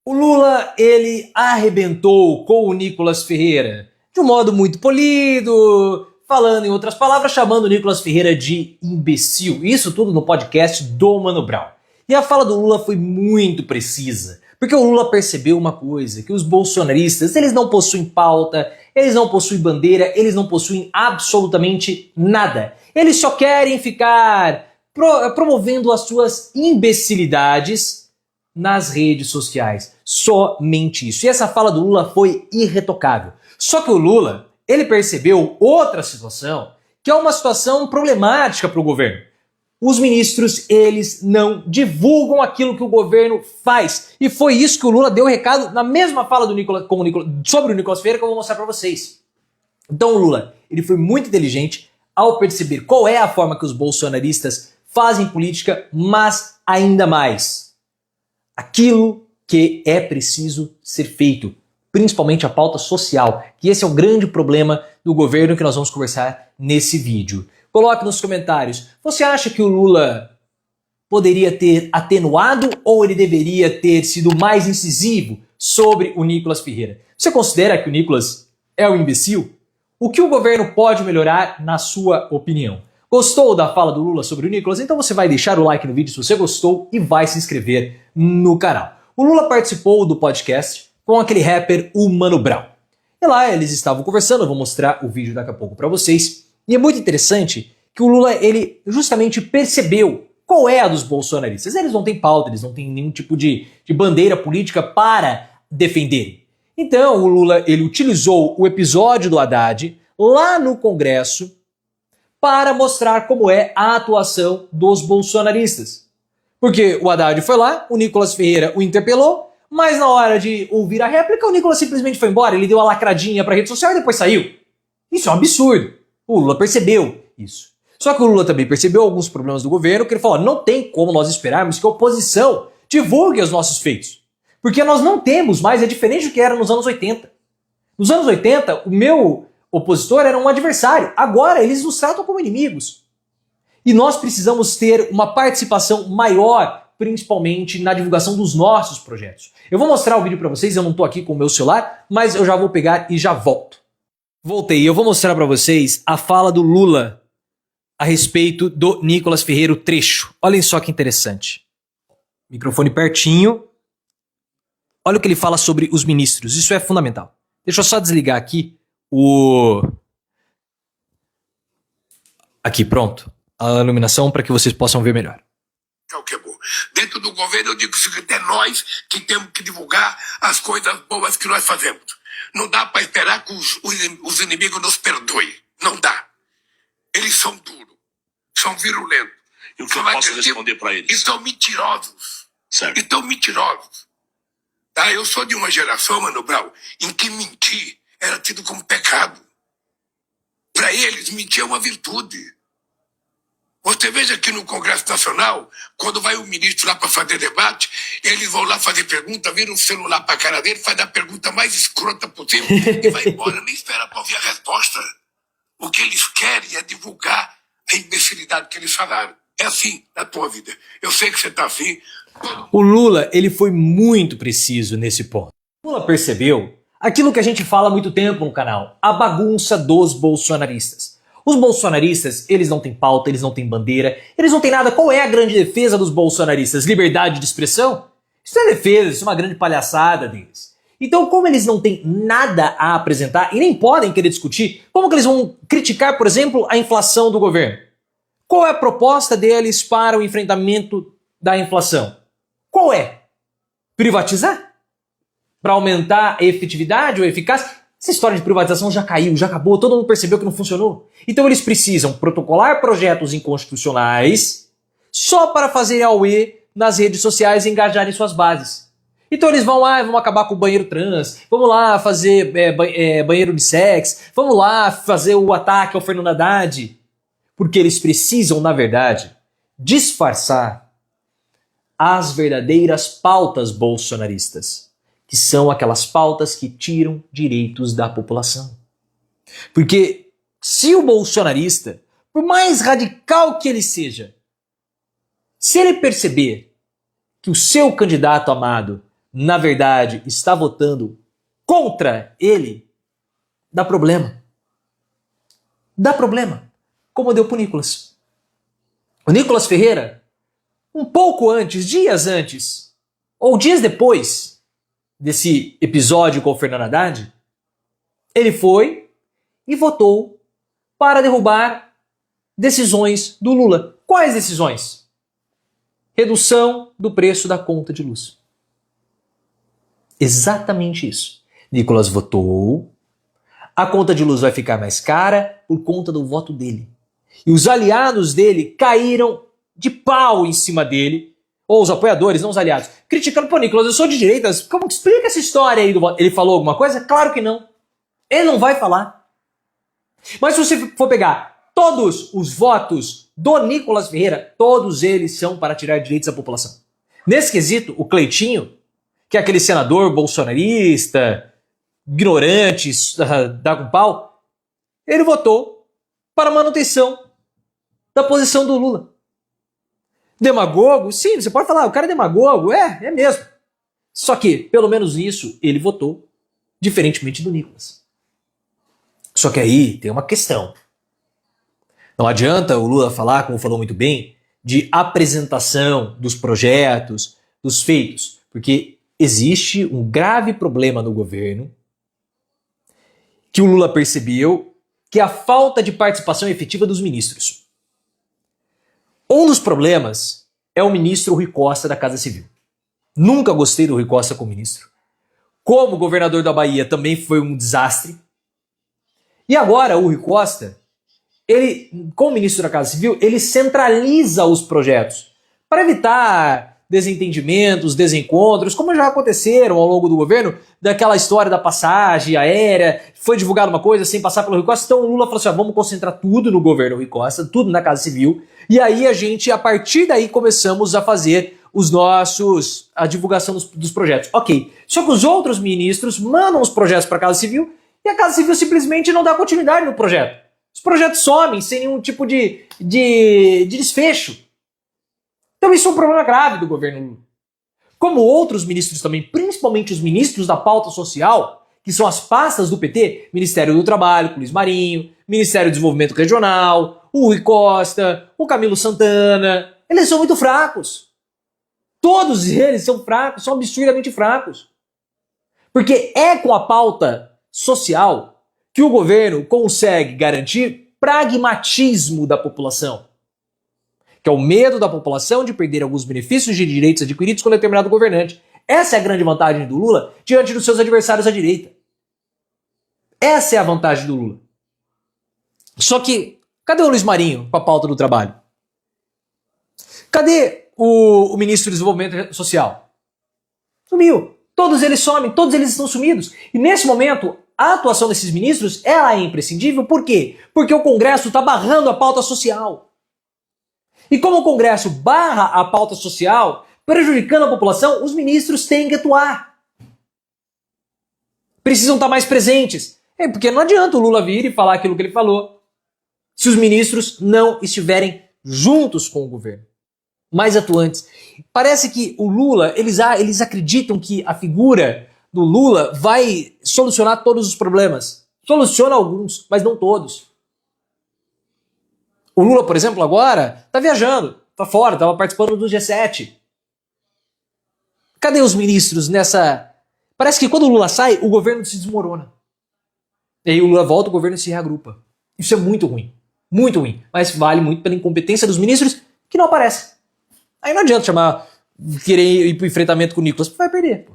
O Lula, ele arrebentou com o Nicolas Ferreira de um modo muito polido, falando em outras palavras, chamando o Nicolas Ferreira de imbecil. Isso tudo no podcast do Mano Brown. E a fala do Lula foi muito precisa, porque o Lula percebeu uma coisa, que os bolsonaristas, eles não possuem pauta, eles não possuem bandeira, eles não possuem absolutamente nada. Eles só querem ficar promovendo as suas imbecilidades nas redes sociais. Somente isso. E essa fala do Lula foi irretocável. Só que o Lula, ele percebeu outra situação, que é uma situação problemática para o governo. Os ministros, eles não divulgam aquilo que o governo faz. E foi isso que o Lula deu o recado na mesma fala do sobre o Nicolas Ferreira que eu vou mostrar para vocês. Então o Lula, ele foi muito inteligente ao perceber qual é a forma que os bolsonaristas fazem política, mas ainda mais, aquilo que é preciso ser feito, principalmente a pauta social, que esse é o grande problema do governo que nós vamos conversar nesse vídeo. Coloque nos comentários, você acha que o Lula poderia ter atenuado ou ele deveria ter sido mais incisivo sobre o Nicolas Ferreira? Você considera que o Nicolas é um imbecil? O que o governo pode melhorar, na sua opinião? Gostou da fala do Lula sobre o Nicolas? Então você vai deixar o like no vídeo se você gostou e vai se inscrever no canal. O Lula participou do podcast com aquele rapper, o Mano Brown. E lá eles estavam conversando, eu vou mostrar o vídeo daqui a pouco para vocês. E é muito interessante que o Lula, ele justamente percebeu qual é a dos bolsonaristas. Eles não têm pauta, eles não têm nenhum tipo de bandeira política para defenderem. Então o Lula, ele utilizou o episódio do Haddad lá no Congresso para mostrar como é a atuação dos bolsonaristas. Porque o Haddad foi lá, o Nicolas Ferreira o interpelou, mas na hora de ouvir a réplica, o Nicolas simplesmente foi embora, ele deu a lacradinha para a rede social e depois saiu. Isso é um absurdo. O Lula percebeu isso. Só que o Lula também percebeu alguns problemas do governo, que ele falou, não tem como nós esperarmos que a oposição divulgue os nossos feitos. Porque nós não temos mais, é diferente do que era nos anos 80. Nos anos 80, o meu opositor era um adversário. Agora eles nos tratam como inimigos. E nós precisamos ter uma participação maior, principalmente na divulgação dos nossos projetos. Eu vou mostrar o vídeo para vocês, eu não estou aqui com o meu celular, mas eu já vou pegar e já volto. Voltei, eu vou mostrar para vocês a fala do Lula a respeito do Nicolas Ferreira, o trecho. Olhem só que interessante. Microfone pertinho. Olha o que ele fala sobre os ministros, isso é fundamental. Deixa eu só desligar aqui Aqui, pronto. A iluminação para que vocês possam ver melhor. É o que é bom. Dentro do governo eu digo que é nós que temos que divulgar as coisas boas que nós fazemos. Não dá para esperar que os inimigos nos perdoem. Não dá. Eles são duros, são virulentos. E o que eu posso responder para eles? E são mentirosos. Certo. E tão mentirosos. Tá? Eu sou de uma geração, Mano Brown, em que mentir era tido como pecado. Para eles, mentir é uma virtude. Você veja que no Congresso Nacional, quando vai o ministro lá para fazer debate, eles vão lá fazer pergunta, viram o celular para a cara dele, faz a pergunta mais escrota possível e vai embora, nem espera para ouvir a resposta. O que eles querem é divulgar a imbecilidade que eles falaram. É assim na tua vida. Eu sei que você está assim. O Lula, ele foi muito preciso nesse ponto. O Lula percebeu aquilo que a gente fala há muito tempo no canal, a bagunça dos bolsonaristas. Os bolsonaristas, eles não têm pauta, eles não têm bandeira, eles não têm nada. Qual é a grande defesa dos bolsonaristas? Liberdade de expressão? Isso não é defesa, isso é uma grande palhaçada deles. Então, como eles não têm nada a apresentar e nem podem querer discutir, como que eles vão criticar, por exemplo, a inflação do governo? Qual é a proposta deles para o enfrentamento da inflação? Qual é? Privatizar? Para aumentar a efetividade ou a eficácia? Essa história de privatização já caiu, já acabou, todo mundo percebeu que não funcionou. Então eles precisam protocolar projetos inconstitucionais só para fazer auê nas redes sociais e engajarem suas bases. Então eles vão lá, vamos acabar com o banheiro trans, vamos lá fazer banheiro unissex, vamos lá fazer o ataque ao Fernando Haddad. Porque eles precisam, na verdade, disfarçar as verdadeiras pautas bolsonaristas, que são aquelas pautas que tiram direitos da população. Porque se o bolsonarista, por mais radical que ele seja, se ele perceber que o seu candidato amado na verdade, está votando contra ele, dá problema. Dá problema, como deu pro Nicolas. O Nicolas Ferreira, um pouco antes, dias antes, ou dias depois desse episódio com o Fernando Haddad, ele foi e votou para derrubar decisões do Lula. Quais decisões? Redução do preço da conta de luz. Exatamente isso. Nicolas votou, a conta de luz vai ficar mais cara por conta do voto dele. E os aliados dele caíram de pau em cima dele, ou os apoiadores, não os aliados, criticando, pô, Nicolas, eu sou de direitas, como que explica essa história aí do voto? Ele falou alguma coisa? Claro que não. Ele não vai falar. Mas se você for pegar todos os votos do Nicolas Ferreira, todos eles são para tirar direitos da população. Nesse quesito, o Cleitinho, que é aquele senador bolsonarista, ignorante, dá com pau, ele votou para a manutenção da posição do Lula. Demagogo? Sim, você pode falar, o cara é demagogo, é mesmo. Só que, pelo menos nisso, ele votou, diferentemente do Nicolas. Só que aí tem uma questão. Não adianta o Lula falar, como falou muito bem, de apresentação dos projetos, dos feitos, porque existe um grave problema no governo que o Lula percebeu, que é a falta de participação efetiva dos ministros. Um dos problemas é o ministro Rui Costa da Casa Civil. Nunca gostei do Rui Costa como ministro. Como governador da Bahia também foi um desastre. E agora o Rui Costa, ele, como ministro da Casa Civil, ele centraliza os projetos para evitar desentendimentos, desencontros, como já aconteceram ao longo do governo, daquela história da passagem aérea, foi divulgada uma coisa sem passar pelo Rui Costa, então o Lula falou assim, vamos concentrar tudo no governo Rui Costa, tudo na Casa Civil, e aí a gente, a partir daí, começamos a fazer a divulgação dos projetos. Ok, só que os outros ministros mandam os projetos para a Casa Civil e a Casa Civil simplesmente não dá continuidade no projeto. Os projetos somem sem nenhum tipo de desfecho. Então isso é um problema grave do governo Lula. Como outros ministros também, principalmente os ministros da pauta social, que são as pastas do PT, Ministério do Trabalho, com Luiz Marinho, Ministério do Desenvolvimento Regional, o Rui Costa, o Camilo Santana, eles são muito fracos. Todos eles são fracos, são absurdamente fracos. Porque é com a pauta social que o governo consegue garantir pragmatismo da população, que é o medo da população de perder alguns benefícios de direitos adquiridos com determinado governante. Essa é a grande vantagem do Lula diante dos seus adversários à direita. Essa é a vantagem do Lula. Só que, cadê o Luiz Marinho com a pauta do trabalho? Cadê o ministro do Desenvolvimento Social? Sumiu. Todos eles somem, todos eles estão sumidos. E nesse momento, a atuação desses ministros ela é imprescindível. Por quê? Porque o Congresso está barrando a pauta social. E como o Congresso barra a pauta social, prejudicando a população, os ministros têm que atuar. Precisam estar mais presentes. Porque não adianta o Lula vir e falar aquilo que ele falou se os ministros não estiverem juntos com o governo, mais atuantes. Parece que o Lula, eles acreditam que a figura do Lula vai solucionar todos os problemas. Soluciona alguns, mas não todos. O Lula, por exemplo, agora está viajando, está fora, estava participando do G7. Cadê os ministros nessa... Parece que quando o Lula sai, o governo se desmorona. E aí o Lula volta, o governo se reagrupa. Isso é muito ruim. Muito ruim. Mas vale muito pela incompetência dos ministros que não aparecem. Aí não adianta querer ir pro enfrentamento com o Nicolas, vai perder. Pô.